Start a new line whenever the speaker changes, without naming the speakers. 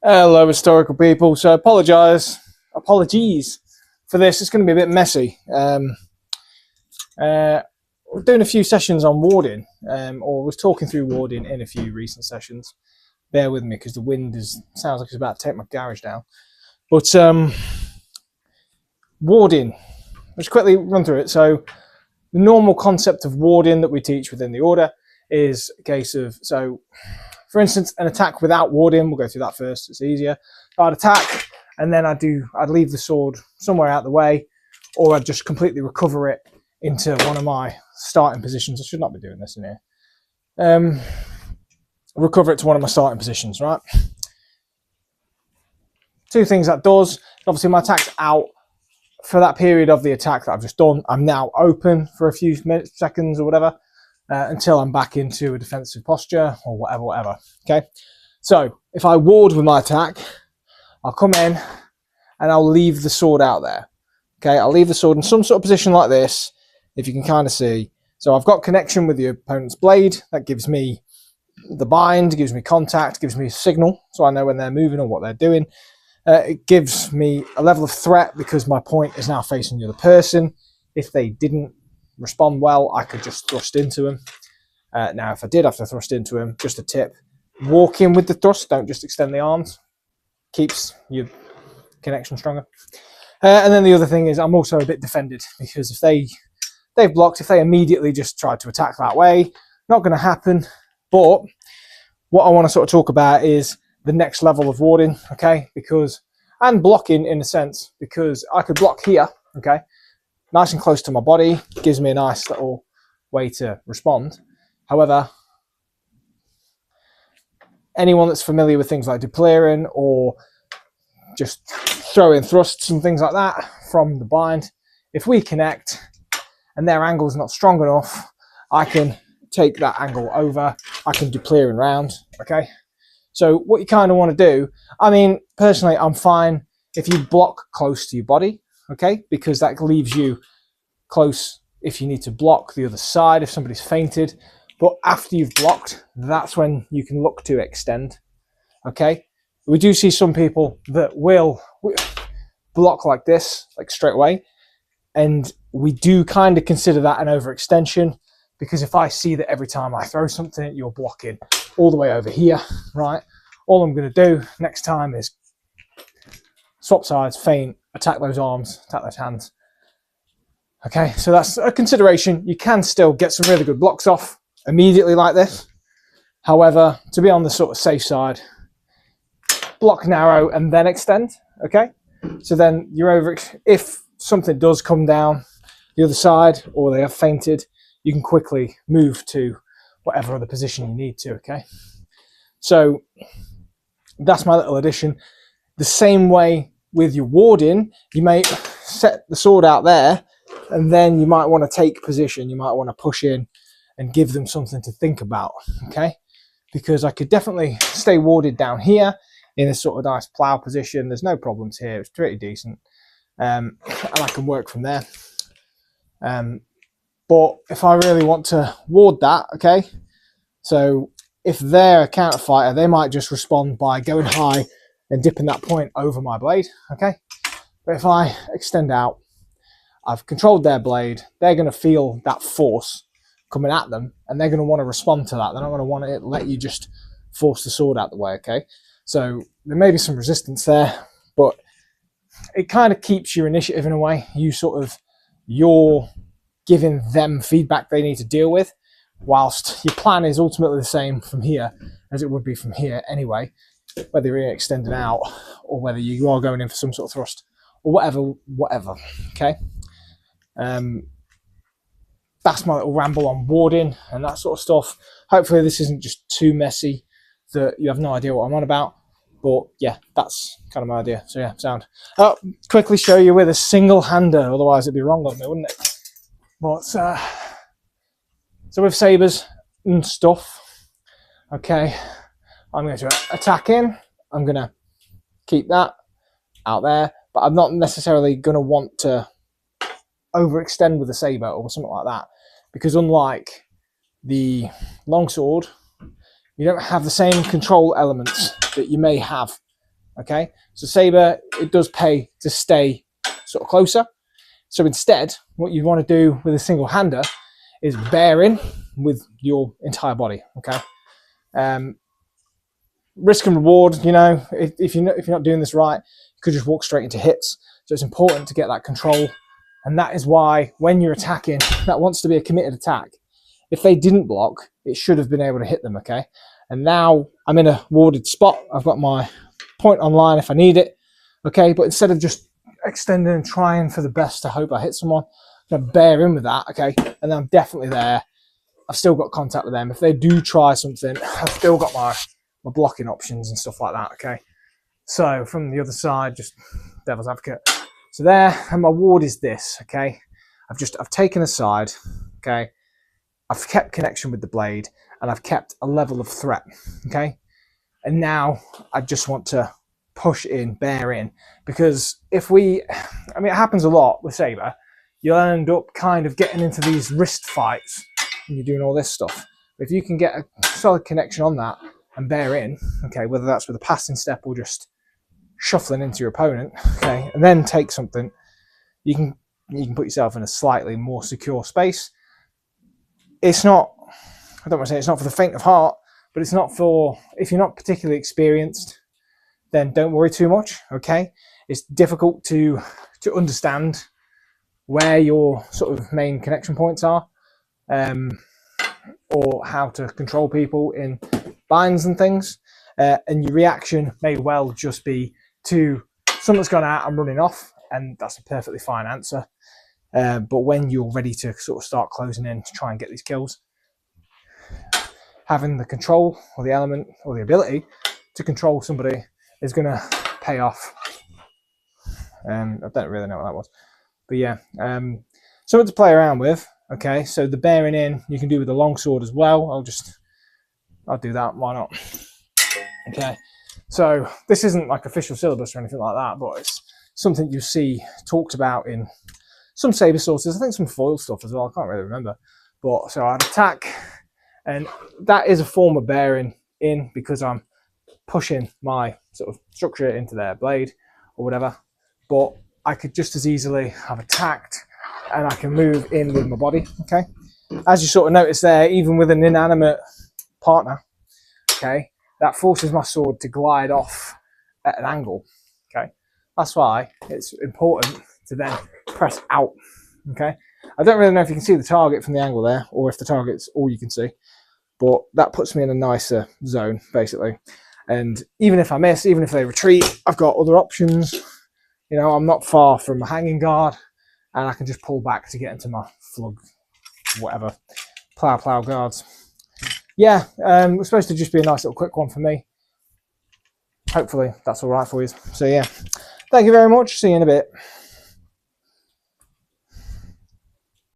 Hello, historical people. So apologies for this. It's going to be a bit messy. We're doing a few sessions on warding, or was talking through warding in a few recent sessions. Bear with me because the wind sounds like it's about to take my garage down. But warding, let's quickly run through it. So the normal concept of warding that we teach within the order is a case of, for instance, an attack without warding, we'll go through that first, it's easier. I'd attack, and then I'd leave the sword somewhere out of the way, or I'd just completely recover it into one of my starting positions. I should not be doing this in here. Recover it to one of my starting positions, right? Two things that does, obviously my attack's out for that period of the attack that I've just done. I'm now open for a few minutes, seconds or whatever, until I'm back into a defensive posture or whatever, okay? So if I ward with my attack, I'll come in and I'll leave the sword out there, okay? I'll leave the sword in some sort of position like this, if you can kind of see. So I've got connection with the opponent's blade. That gives me the bind, gives me contact, gives me a signal, so I know when they're moving or what they're doing. It gives me a level of threat because my point is now facing the other person. If they didn't respond well, I could just thrust into them. Now, if I did have to thrust into him, just a tip, walk in with the thrust, don't just extend the arms. Keeps your connection stronger. And then the other thing is I'm also a bit defended, because if they've blocked, if they immediately just tried to attack that way, not going to happen. But what I want to sort of talk about is the next level of warding, okay? And blocking in a sense, because I could block here, okay? Nice and close to my body, gives me a nice little way to respond. However, anyone that's familiar with things like deploying or just throwing thrusts and things like that from the bind, if we connect and their angle's not strong enough, I can take that angle over, I can deploy round, okay? So what you kind of want to do, I mean, personally, I'm fine if you block close to your body, okay? Because that leaves you close if you need to block the other side, if somebody's fainted. But after you've blocked, that's when you can look to extend, okay? We do see some people that will block like this, like straight away. And we do kind of consider that an overextension, because if I see that every time I throw something, you're blocking all the way over here, right? All I'm going to do next time is swap sides, feint, attack those arms, attack those hands. Okay, so that's a consideration. You can still get some really good blocks off immediately like this. However, to be on the sort of safe side, block narrow and then extend, okay? So then you're over, if something does come down the other side or they have fainted, you can quickly move to whatever other position you need to, okay? So that's my little addition. The same way with your warding, you may set the sword out there and then you might want to take position. You might want to push in and give them something to think about, okay? Because I could definitely stay warded down here in a sort of nice plow position. There's no problems here. It's pretty decent. And I can work from there. But if I really want to ward that, okay, so if they're a counter fighter, they might just respond by going high and dipping that point over my blade, okay? But if I extend out, I've controlled their blade, they're going to feel that force coming at them, and they're going to want to respond to that. They're not going to want to let you just force the sword out the way, okay? So there may be some resistance there, but it kind of keeps your initiative in a way. You're giving them feedback they need to deal with, whilst your plan is ultimately the same from here as it would be from here anyway, whether you're extending out or whether you are going in for some sort of thrust or whatever, okay? That's my little ramble on warding and that sort of stuff. Hopefully this isn't just too messy that you have no idea what I'm on about, but yeah, that's kind of my idea. So yeah, sound. I'll quickly show you with a single-hander, otherwise it'd be wrong on me, wouldn't it? But so with sabers and stuff, okay, I'm going to attack in. I'm going to keep that out there, but I'm not necessarily going to want to overextend with a saber or something like that, because unlike the longsword, you don't have the same control elements that you may have Okay, so saber, it does pay to stay sort of closer. So instead, what you want to do with a single hander is bear in with your entire body. Okay, risk and reward. You know, if you're not doing this right, you could just walk straight into hits. So it's important to get that control, and that is why when you're attacking, that wants to be a committed attack. If they didn't block, it should have been able to hit them. Okay, and now I'm in a warded spot. I've got my point online if I need it. Okay, but instead of just extending and trying for the best to hope I hit someone, I'm gonna bear in with that. Okay, and then I'm definitely there. I've still got contact with them. If they do try something, I've still got my blocking options and stuff like that. Okay, so from the other side, just devil's advocate. So there, and my ward is this. Okay, I've taken a side. Okay, I've kept connection with the blade, and I've kept a level of threat. Okay, and now I just want to push in, bear in, because if we, I mean, it happens a lot with saber. You'll end up kind of getting into these wrist fights and you're doing all this stuff. But if you can get a solid connection on that and bear in, okay, whether that's with a passing step or just shuffling into your opponent, okay, and then take something, you can put yourself in a slightly more secure space. It's not, I don't want to say it's not for the faint of heart, but it's not for, if you're not particularly experienced, then don't worry too much, okay? It's difficult to understand where your sort of main connection points are, or how to control people in binds and things. And your reaction may well just be to someone's gone out and running off, and that's a perfectly fine answer. But when you're ready to sort of start closing in to try and get these kills, having the control or the element or the ability to control somebody is going to pay off. I don't really know what that was, but yeah, something to play around with. Okay, so the bearing in you can do with the long sword as well. I'll do that, why not? Okay, so this isn't like official syllabus or anything like that, but it's something you see talked about in some saber sources. I think some foil stuff as well, I can't really remember. But so I'd attack, and that is a form of bearing in because I'm pushing my sort of structure into their blade or whatever. But I could just as easily have attacked and I can move in with my body. Okay, as you sort of notice there, even with an inanimate partner, okay, that forces my sword to glide off at an angle. Okay, that's why it's important to then press out. Okay, I don't really know if you can see the target from the angle there or if the target's all you can see, but that puts me in a nicer zone basically. And even if I miss, even if they retreat, I've got other options. You know, I'm not far from a hanging guard, and I can just pull back to get into my flug, whatever, plow guards. Yeah, it's supposed to just be a nice little quick one for me. Hopefully that's all right for you. So yeah, thank you very much. See you in a bit.